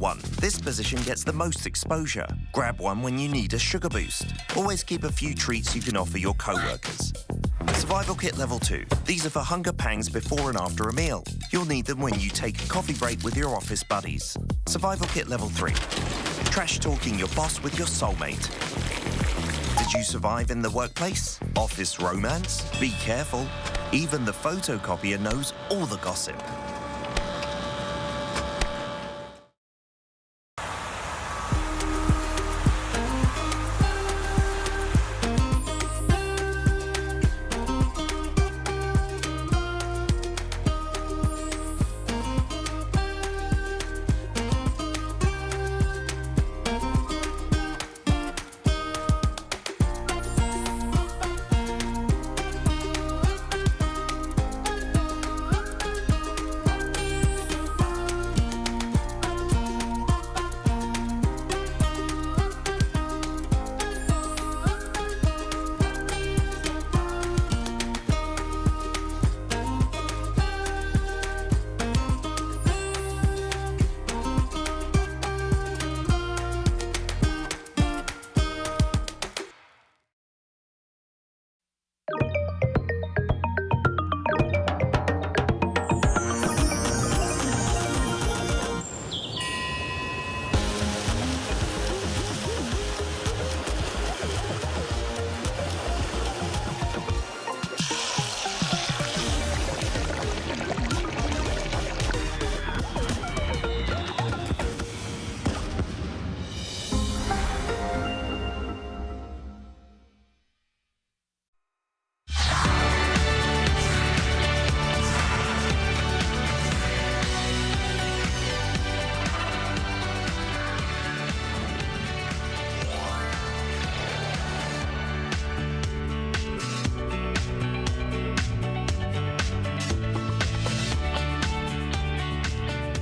1. This position gets the most exposure. Grab one when you need a sugar boost. Always keep a few treats you can offer your co-workers. Survival Kit Level 2. These are for hunger pangs before and after a meal. You'll need them when you take a coffee break with your office buddies. Survival Kit Level 3. Trash talking your boss with your soulmate. Did you survive in the workplace? Office romance? Be careful. Even the photocopier knows all the gossip.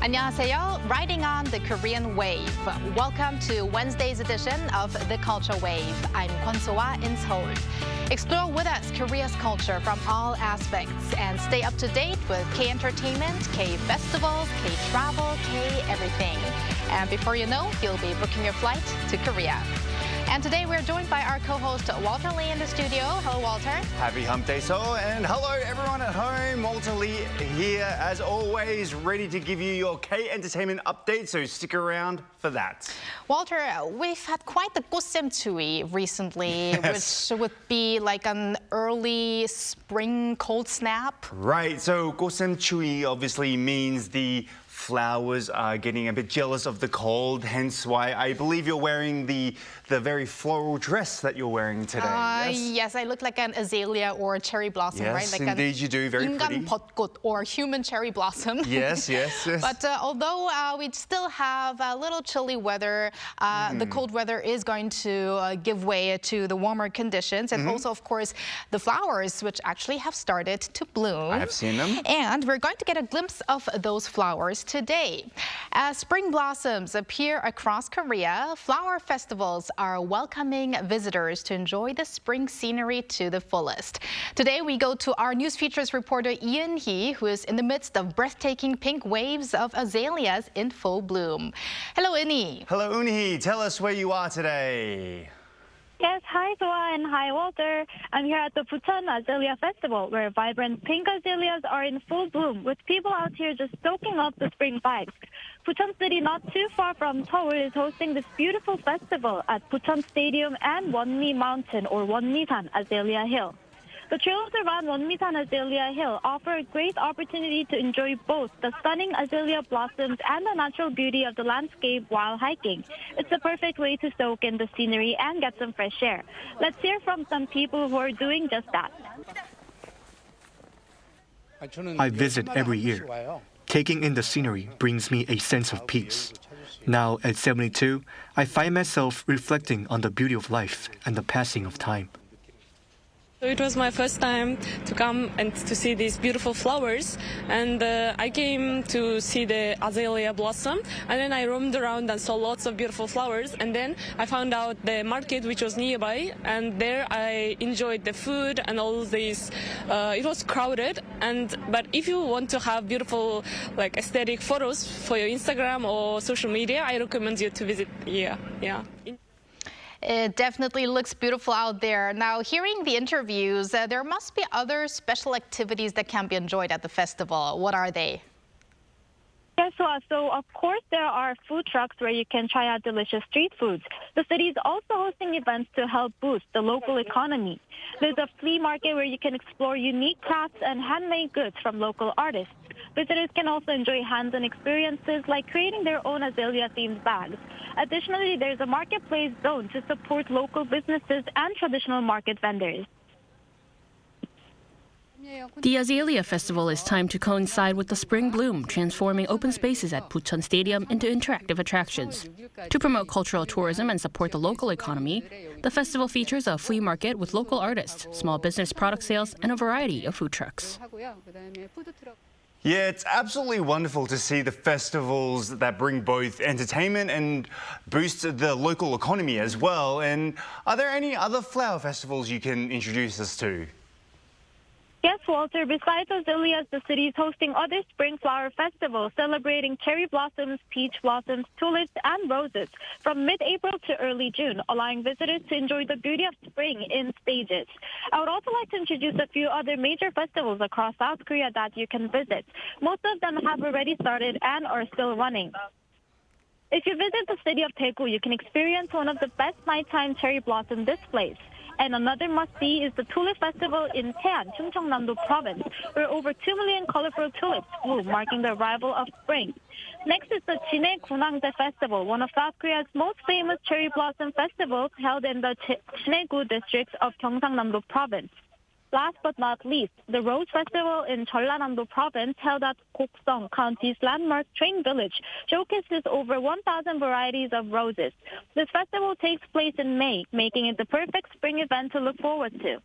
안녕하세요. Riding on the Korean wave. Welcome to Wednesday's edition of The Culture Wave. I'm Kwon So-ah in Seoul. Explore with us Korea's culture from all aspects and stay up to date with K-entertainment, K-festivals, K-travel, K-everything. And before you know, you'll be booking your flight to Korea. And today we're joined by our co-host Walter Lee in the studio. Hello, Walter. Happy Hump Day, Seoul, and hello everyone at home. Walter Lee here, as always, ready to give you your K-entertainment update, so stick around for that. Walter, we've had quite the Gossamchewi recently, Yes. which would be like an early spring cold snap. Right, so Gossamchewi obviously means the flowers are getting a bit jealous of the cold, hence why I believe you're wearing the very floral dress that you're wearing today. Yes, I look like an azalea or a cherry blossom, Yes, right? Like indeed you do, very pretty. 인간벚꽃 or human cherry blossom. Yes, yes, yes. But although we still have a little chilly weather, the cold weather is going to give way to the warmer conditions. And also, of course, the flowers, which actually have started to bloom. I have seen them. And we're going to get a glimpse of those flowers today. As spring blossoms appear across Korea, flower festivals are welcoming visitors to enjoy the spring scenery to the fullest. Today, we go to our news features reporter Lee Eun-hee, who is in the midst of breathtaking pink waves of azaleas in full bloom. Hello, Eun-hee. Hello, Eun-hee. Tell us where you are today. Yes, hi Soa and hi Walter. I'm here at the Bucheon Azalea Festival, where vibrant pink azaleas are in full bloom, with people out here just soaking up the spring vibes. Bucheon City, not too far from Seoul, is hosting this beautiful festival at Bucheon Stadium and Wonmi Mountain, or Wonmisan Azalea Hill. The trails around Wonmisan Azalea Hill offer a great opportunity to enjoy both the stunning azalea blossoms and the natural beauty of the landscape while hiking. It's a perfect way to soak in the scenery and get some fresh air. Let's hear from some people who are doing just that. I visit every year. Taking in the scenery brings me a sense of peace. Now, at 72, I find myself reflecting on the beauty of life and the passing of time. So it was my first time to come and to see these beautiful flowers, and I came to see the azalea blossom, and then I roamed around and saw lots of beautiful flowers, and then I found out the market which was nearby, and there I enjoyed the food and all these. It was crowded, but if you want to have beautiful like aesthetic photos for your Instagram or social media, I recommend you to visit here. Yeah. It definitely looks beautiful out there. Now, hearing the interviews, there must be other special activities that can be enjoyed at the festival. What are they? Yes, so of course there are food trucks where you can try out delicious street foods. The city is also hosting events to help boost the local economy. There's a flea market where you can explore unique crafts and handmade goods from local artists. Visitors can also enjoy hands-on experiences like creating their own azalea-themed bags. Additionally, there's a marketplace zone to support local businesses and traditional market vendors. The Azalea Festival is timed to coincide with the spring bloom, transforming open spaces at Bucheon Stadium into interactive attractions. To promote cultural tourism and support the local economy, the festival features a flea market with local artists, small business product sales, and a variety of food trucks. Yeah, it's absolutely wonderful to see the festivals that bring both entertainment and boost the local economy as well. And are there any other flower festivals you can introduce us to? Yes, Walter. Besides azaleas, the city is hosting other spring flower festivals celebrating cherry blossoms, peach blossoms, tulips, and roses from mid-April to early June, allowing visitors to enjoy the beauty of spring in stages. I would also like to introduce a few other major festivals across South Korea that you can visit. Most of them have already started and are still running. If you visit the city of Daegu, you can experience one of the best nighttime cherry blossom displays. And another must-see is the Tulip Festival in Taean, Chungcheongnam-do Province, where over 2 million colorful tulips bloom, marking the arrival of spring. Next is the Chine-gunangje Festival, one of South Korea's most famous cherry blossom festivals held in the Chine-gu district of Gyeongsangnam-do Province. Last but not least, the Rose Festival in Jeollanam-do Province, held at Gokseong County's landmark Train Village, showcases over 1,000 varieties of roses. This festival takes place in May, making it the perfect spring event to look forward to.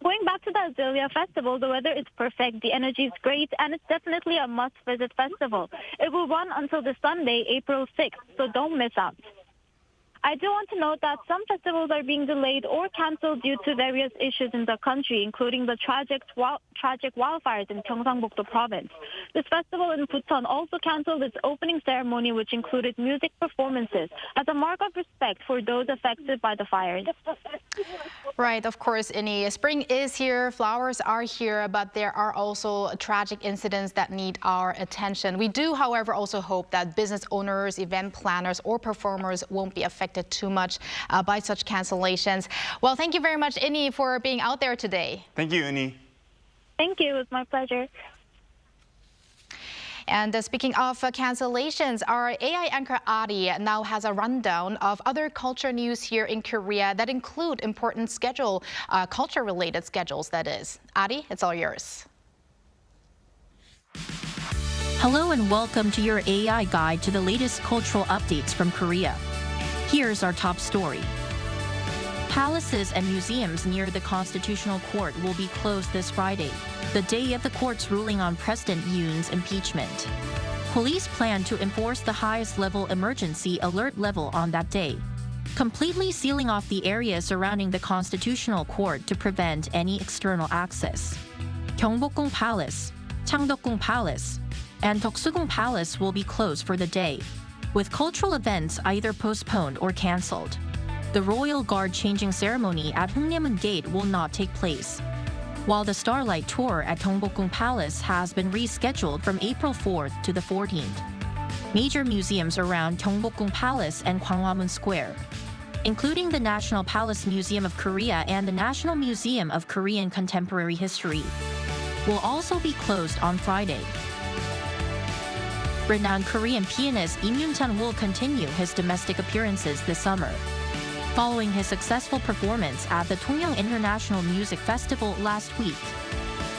Going back to the Azalea Festival, the weather is perfect, the energy is great, and it's definitely a must-visit festival. It will run until the Sunday, April 6th, so don't miss out. I do want to note that some festivals are being delayed or canceled due to various issues in the country, including the tragic wildfires in Gyeongsangbuk-do Province. This festival in Bucheon also canceled its opening ceremony, which included music performances, as a mark of respect for those affected by the fires. Right, of course, Innie. Spring is here, flowers are here, but there are also tragic incidents that need our attention. We do, however, also hope that business owners, event planners, or performers won't be affected too much by such cancellations. Well, thank you very much, Innie, for being out there today. Thank you, Innie. Thank you. It was my pleasure. And speaking of cancellations, our AI anchor Ari now has a rundown of other culture news here in Korea that include important culture-related schedules, that is. Ari, it's all yours. Hello and welcome to your AI guide to the latest cultural updates from Korea. Here's our top story. Palaces and museums near the Constitutional Court will be closed this Friday, the day of the court's ruling on President Yoon's impeachment. Police plan to enforce the highest-level emergency alert level on that day, completely sealing off the area surrounding the Constitutional Court to prevent any external access. Gyeongbokgung Palace, Changdeokgung Palace, and Deoksugung Palace will be closed for the day, with cultural events either postponed or cancelled. The Royal Guard changing ceremony at Hungnaemun Gate will not take place, while the Starlight Tour at Gyeongbokgung Palace has been rescheduled from April 4th to the 14th. Major museums around Gyeongbokgung Palace and Gwanghwamun Square, including the National Palace Museum of Korea and the National Museum of Korean Contemporary History, will also be closed on Friday. Renowned Korean pianist Im Yoon-chan will continue his domestic appearances this summer. Following his successful performance at the Tongyang International Music Festival last week,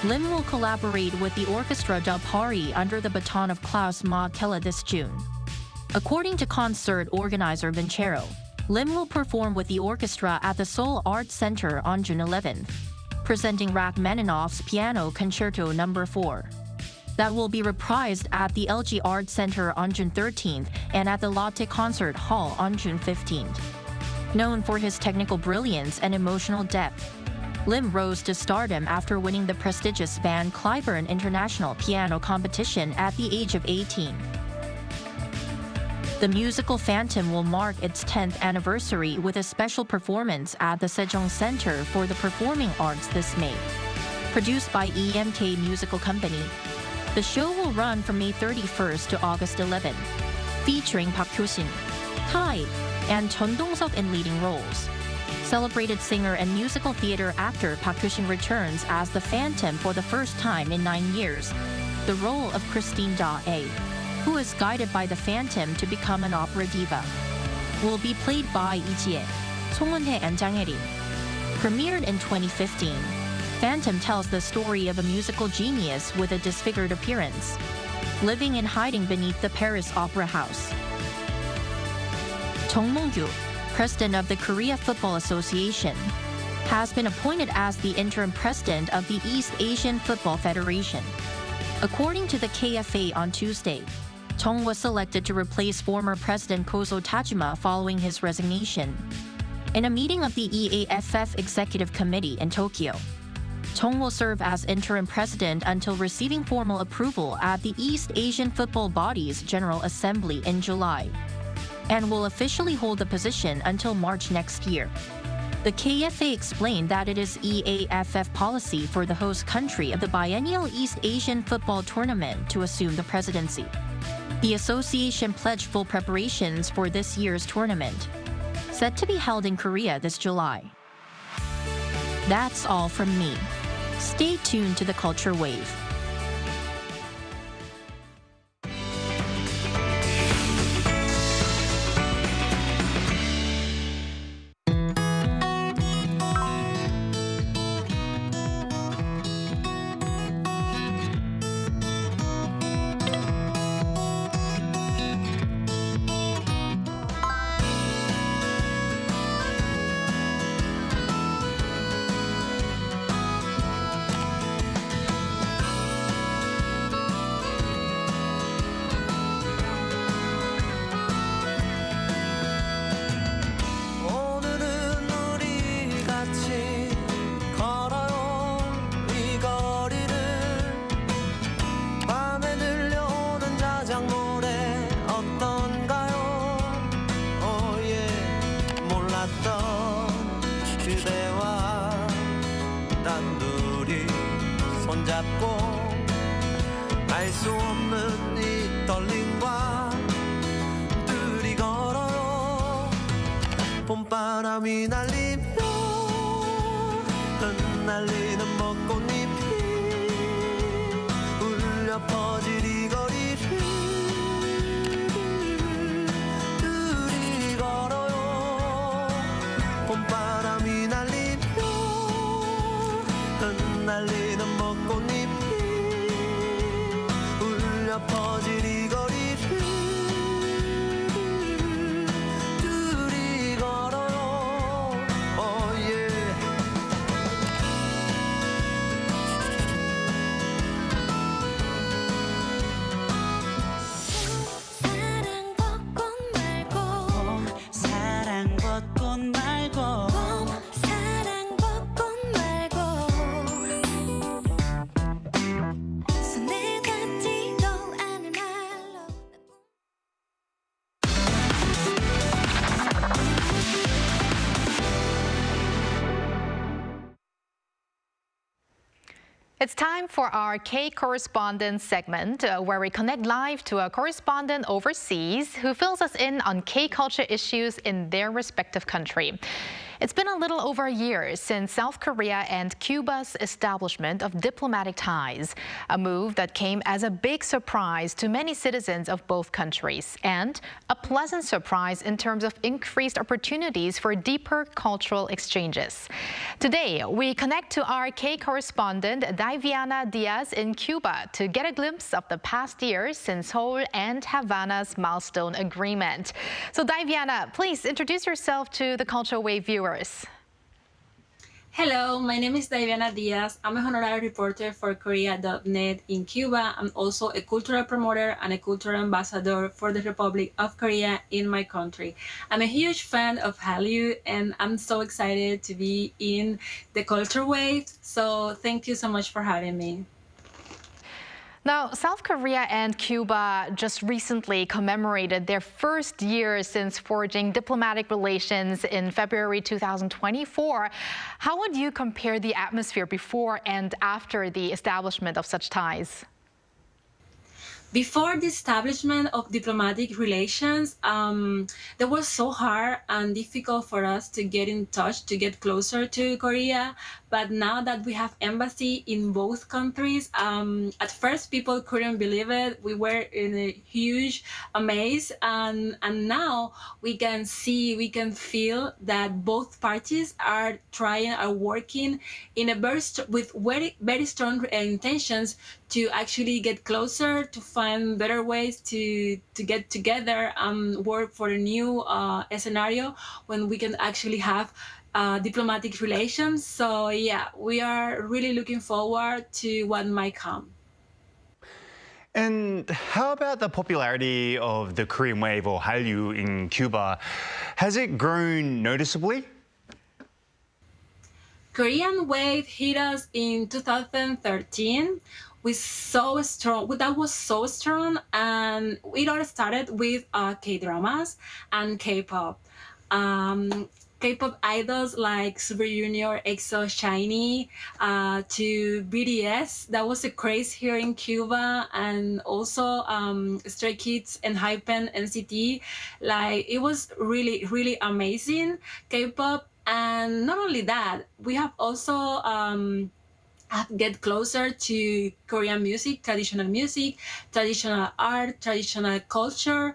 Lim will collaborate with the orchestra Del Pari under the baton of Klaus Ma Kella this June. According to concert organizer Vincero, Lim will perform with the orchestra at the Seoul Arts Center on June 11th, presenting Rachmaninoff's Piano Concerto No. 4. That will be reprised at the LG Arts Center on June 13th and at the Lotte Concert Hall on June 15th. Known for his technical brilliance and emotional depth, Lim rose to stardom after winning the prestigious Van Cliburn International Piano Competition at the age of 18. The musical Phantom will mark its 10th anniversary with a special performance at the Sejong Center for the Performing Arts this May. Produced by EMK Musical Company, the show will run from May 31st to August 11th, featuring Park Hyo-shin, Tai, and Chun Dong-seok in leading roles. Celebrated singer and musical theater actor Park Hyo-shin returns as the Phantom for the first time in 9 years, the role of Christine Da-ae, who is guided by the Phantom to become an opera diva, will be played by Lee Ji-ae, Song Eun-hae, and Jang Hae-rin. Premiered in 2015, Phantom tells the story of a musical genius with a disfigured appearance, living and hiding beneath the Paris Opera House. Chung Mong-gyu, president of the Korea Football Association, has been appointed as the interim president of the East Asian Football Federation. According to the KFA on Tuesday, Chung was selected to replace former President Kozo Tajima following his resignation. In a meeting of the EAFF Executive Committee in Tokyo, Chung will serve as interim president until receiving formal approval at the East Asian Football Body's General Assembly in July, and will officially hold the position until March next year. The KFA explained that it is EAFF policy for the host country of the biennial East Asian Football Tournament to assume the presidency. The association pledged full preparations for this year's tournament, set to be held in Korea this July. That's all from me. Stay tuned to the Culture Wave. 봄바람이 날리며 흩날리는 벚꽃잎이 울려 퍼질 이 거리를 둘이 걸어요. 봄바람이 날리며 흩날리는 벚꽃잎이 울려 퍼질 이 거리를 It's time for our K-Correspondent segment, where we connect live to a correspondent overseas who fills us in on K-culture issues in their respective country. It's been a little over a year since South Korea and Cuba's establishment of diplomatic ties, a move that came as a big surprise to many citizens of both countries, and a pleasant surprise in terms of increased opportunities for deeper cultural exchanges. Today, we connect to our K-Correspondent Diviana Diaz in Cuba to get a glimpse of the past year since Seoul and Havana's milestone agreement. So Diviana, please introduce yourself to the Culture Wave viewers. Hello, my name is Diviana Diaz. I'm a honorary reporter for Korea.net in Cuba. I'm also a cultural promoter and a cultural ambassador for the Republic of Korea in my country. I'm a huge fan of Hallyu, and I'm so excited to be in the Culture Wave. So thank you so much for having me. Now, South Korea and Cuba just recently commemorated their first year since forging diplomatic relations in February 2024. How would you compare the atmosphere before and after the establishment of such ties? Before the establishment of diplomatic relations, that was so hard and difficult for us to get in touch, to get closer to Korea. But now that we have embassy in both countries, at first people couldn't believe it. We were in a huge amaze, and now we can see, we can feel that both parties are working in a with very strong intentions to actually get closer, to find better ways to get together and work for a new scenario when we can actually have diplomatic relations. So yeah, we are really looking forward to what might come. And how about the popularity of the Korean wave, or Hallyu, in Cuba? Has it grown noticeably? Korean wave hit us in 2013 with so strong. That was so strong, and it all started with K-dramas and K-pop. K-pop idols like Super Junior, EXO, SHINee, to BTS. That was a craze here in Cuba, and also Stray Kids and Hypen, NCT. Like, it was really, really amazing, K-pop. And not only that, we have also get closer to Korean music, traditional art, traditional culture,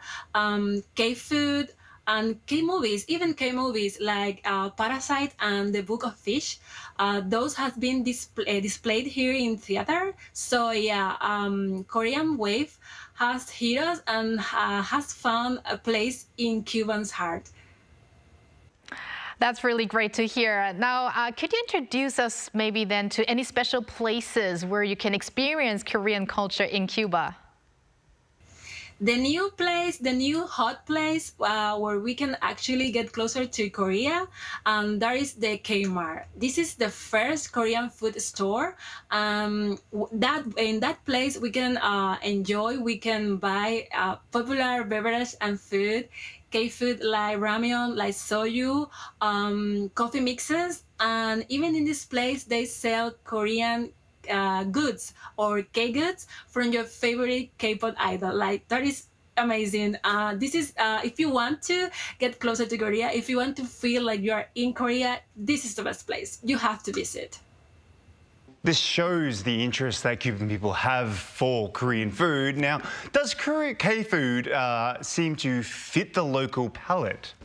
K-food, and K-movies, even K-movies like Parasite and The Book of Fish. Those have been displayed here in theater. So yeah, Korean wave has hit us and has found a place in Cubans' heart. That's really great to hear. Now, could you introduce us maybe then to any special places where you can experience Korean culture in Cuba? The new hot place where we can actually get closer to Korea, that is the Kmart. This is the first Korean food store. In that place we can we can buy popular beverage and food, K-food like ramyeon, like soju, coffee mixes, and even in this place they sell Korean goods or K-goods from your favorite K-pop idol. Like, that is amazing. This is if you want to get closer to Korea, if you want to feel like you are in Korea, this is the best place. You have to visit. This shows the interest that Cuban people have for Korean food. Now, does K-food seem to fit the local palate?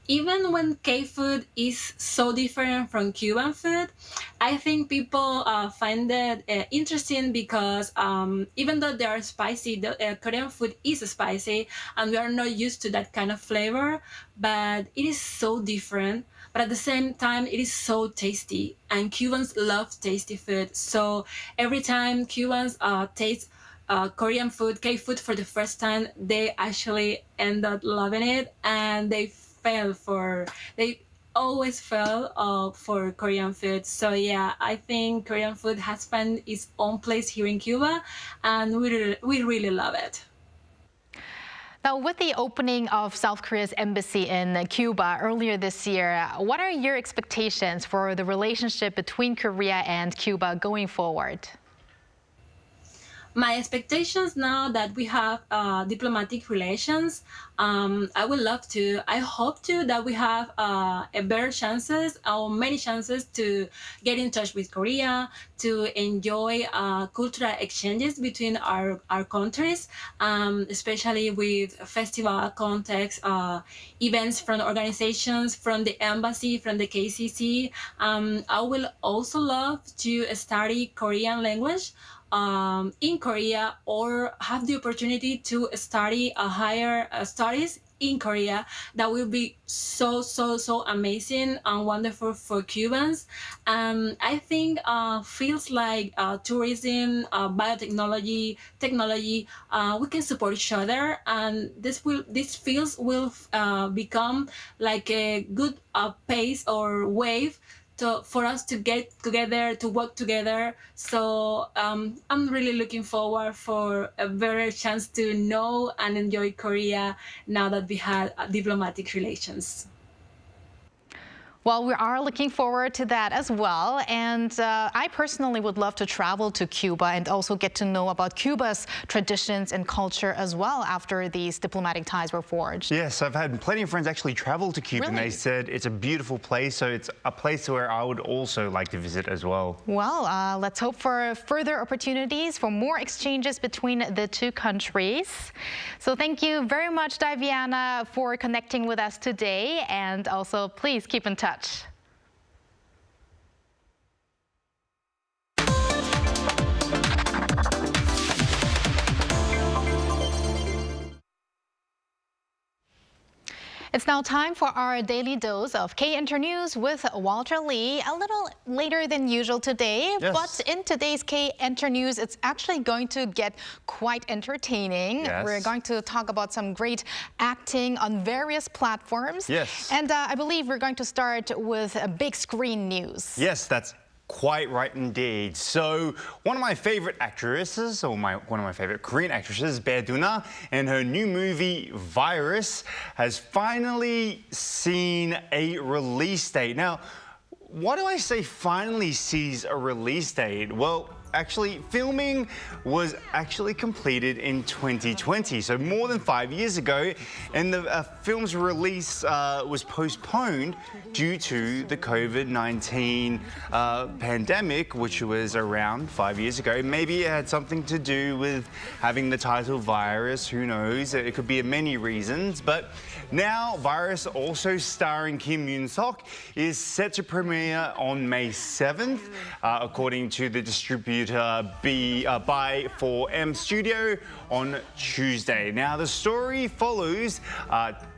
Even when K-food is so different from Cuban food, I think people find it interesting because even though they are spicy, Korean food is spicy, and we are not used to that kind of flavor, but it is so different. But at the same time, it is so tasty, and Cubans love tasty food. So every time Cubans taste Korean food, K-food for the first time, they actually end up loving it, and they always fell for Korean food. So yeah, I think Korean food has found its own place here in Cuba, and we really love it. Now, with the opening of South Korea's embassy in Cuba earlier this year, what are your expectations for the relationship between Korea and Cuba going forward? my expectations now that we have diplomatic relations, I would love to, I hope to, that we have a better chances or many chances to get in touch with Korea, to enjoy cultural exchanges between our countries, especially with festival context, events from organizations, from the embassy, from the KCC. I will also love to study Korean language in Korea, or have the opportunity to study a higher studies in Korea. That will be so amazing and wonderful for Cubans. I think fields like tourism, biotechnology, technology, we can support each other, and these fields will become like a good pace or wave for us to get together, to work together. So I'm really looking forward for a better chance to know and enjoy Korea now that we had diplomatic relations. Well, we are looking forward to that as well. And I personally would love to travel to Cuba and also get to know about Cuba's traditions and culture as well after these diplomatic ties were forged. Yes, I've had plenty of friends actually travel to Cuba, and they said it's a beautiful place. So it's a place where I would also like to visit as well. Well, let's hope for further opportunities for more exchanges between the two countries. So thank you very much, Diviana, for connecting with us today. And also, please keep in touch. It's now time for our daily dose of K-Inter News with Walter Lee. A little later than usual today, but in today's K-Inter News, it's actually going to get quite entertaining. We're going to talk about some great acting on various platforms. And I believe we're going to start with a big screen news. Yes, that's quite right indeed. So one of my favorite actresses, or one of my favorite Korean actresses, Bae Doona, and her new movie Virus has finally seen a release date. Now, why do I say finally sees a release date? Well, actually, filming was actually completed in 2020, so more than 5 years ago, and the film's release was postponed due to the COVID-19 pandemic, which was around 5 years ago. Maybe it had something to do with having the title Virus, who knows? It could be many reasons, but now Virus, also starring Kim Yoon-seok, is set to premiere on May 7th, according to the distributor by 4M Studio on Tuesday. Now, the story follows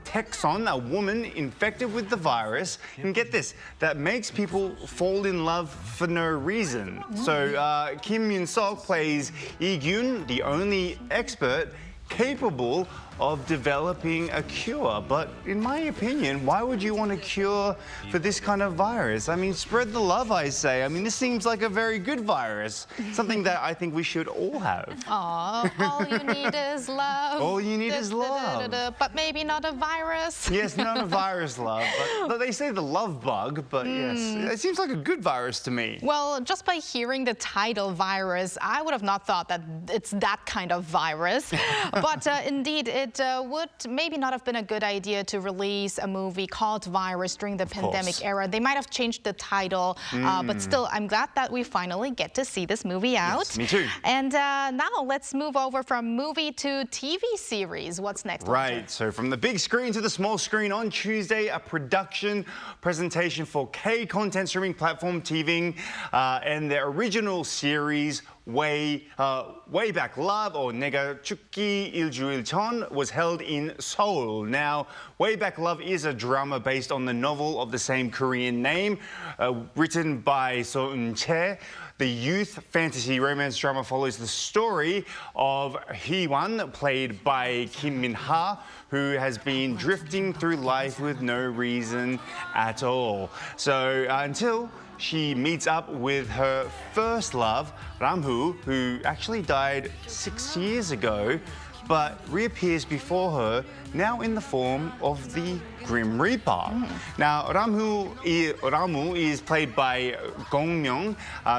Taeson, a woman infected with the virus, and get this, that makes people fall in love for no reason. So Kim Yoon-seok plays Lee-gyun, the only expert capable of developing a cure. But in my opinion, why would you want a cure for this kind of virus? I mean, spread the love, I say. I mean, this seems like a very good virus, something that I think we should all have. Aw, all you need is love. All you need is love. But maybe not a virus. Yes, not a virus love, but they say the love bug, but yes, it seems like a good virus to me. Well, just by hearing the title Virus, I would have not thought that it's that kind of virus. But indeed, it would maybe not have been a good idea to release a movie called Virus during the pandemic era. They might have changed the title, but still, I'm glad that we finally get to see this movie out. Yes, me too. And now let's move over from movie to TV series. What's next? Right, so from the big screen to the small screen on Tuesday, a production presentation for K-content streaming platform TVing and their original series Way Back Love, or 내가 죽기 일주일 전, was held in Seoul. Now, Way Back Love is a drama based on the novel of the same Korean name, written by So Eun-chae. The youth fantasy romance drama follows the story of Hee-won, played by Kim Min-ha, who has been drifting through life with no reason at all. So until she meets up with her first love, Ram-hoo, who actually died 6 years ago, but reappears before her now in the form of the Grim Reaper. Now, Ramu is played by Gong Myung,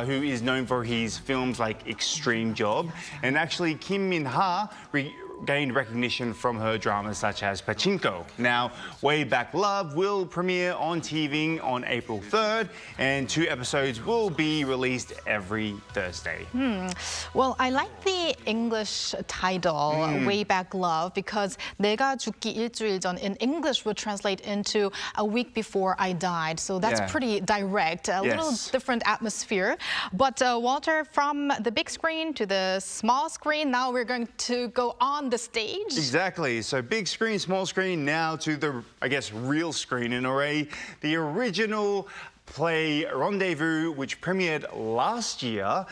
who is known for his films like Extreme Job, and actually Kim Min-ha gained recognition from her dramas such as Pachinko. Now, Way Back Love will premiere on TV on April 3rd, and 2 episodes will be released every Thursday. Well, I like the English title, Way Back Love, because 내가 죽기 일주일 전 in English would translate into a week before I died. So that's pretty direct, a little different atmosphere. But Walter, from the big screen to the small screen, now we're going to go on the stage. Exactly. So big screen, small screen, now to the, I guess, real screen in a way. The original play Rendezvous, which premiered last year,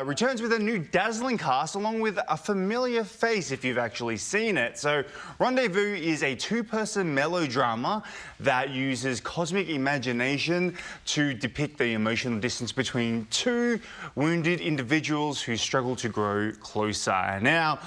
returns with a new dazzling cast along with a familiar face if you've actually seen it. So Rendezvous is a 2-person melodrama that uses cosmic imagination to depict the emotional distance between 2 wounded individuals who struggle to grow closer. Now,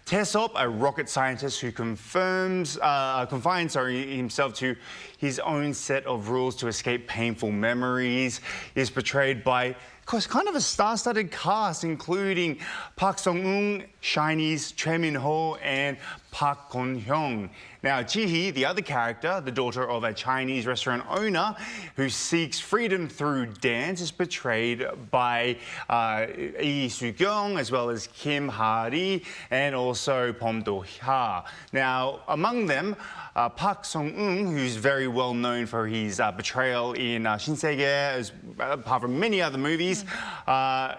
Taesop, a rocket scientist who confines himself to his own set of rules to escape painful memories, is portrayed by, of course, kind of a star-studded cast, including Park Sung-eun, SHINee's Choi Min-ho, and Park Gon-hyung. Now, Ji-hee, the other character, the daughter of a Chinese restaurant owner who seeks freedom through dance, is portrayed by Lee Soo-kyung, as well as Kim Ha-ri, and also Bom Do-ha. Now, among them, Park Sung-eun, who's very well known for his portrayal in Shinsegae, apart from many other movies,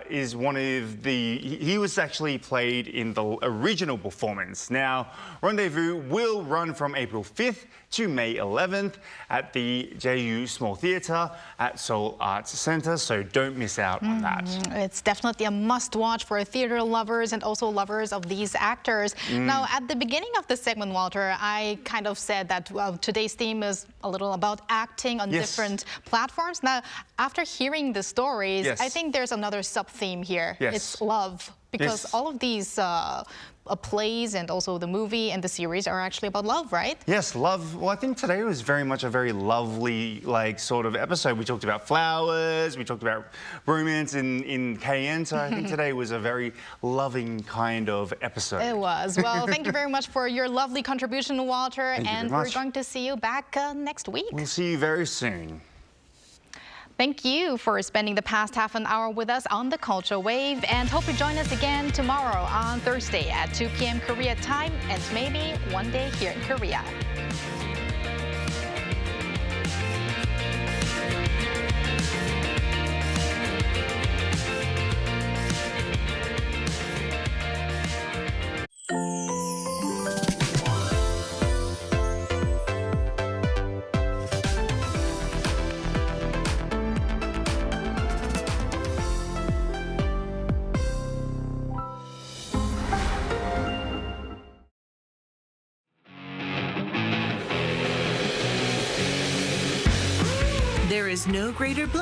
is one of the... He was actually played in the original performance. Now, Rendezvous will run from April 5th to May 11th at the Jeju Small Theatre at Seoul Arts Centre, so don't miss out on that. It's definitely a must-watch for theatre lovers and also lovers of these actors. Now, at the beginning of the segment, Walter, I kind of said that today's theme is a little about acting on different platforms. Now, after hearing the stories, I think there's another sub-theme here. It's love, because all of these plays and also the movie and the series are actually about love, right? Yes, love. Well, I think today was very much a very lovely, sort of episode. We talked about flowers, we talked about romance in KN, so I think today was a very loving kind of episode. It was. Well, thank you very much for your lovely contribution, Walter, and we're going to see you back next week. We'll see you very soon. Thank you for spending the past half an hour with us on the Culture Wave, and hope you join us again tomorrow on Thursday at 2 p.m. Korea time, and maybe one day here in Korea. There is no greater blessing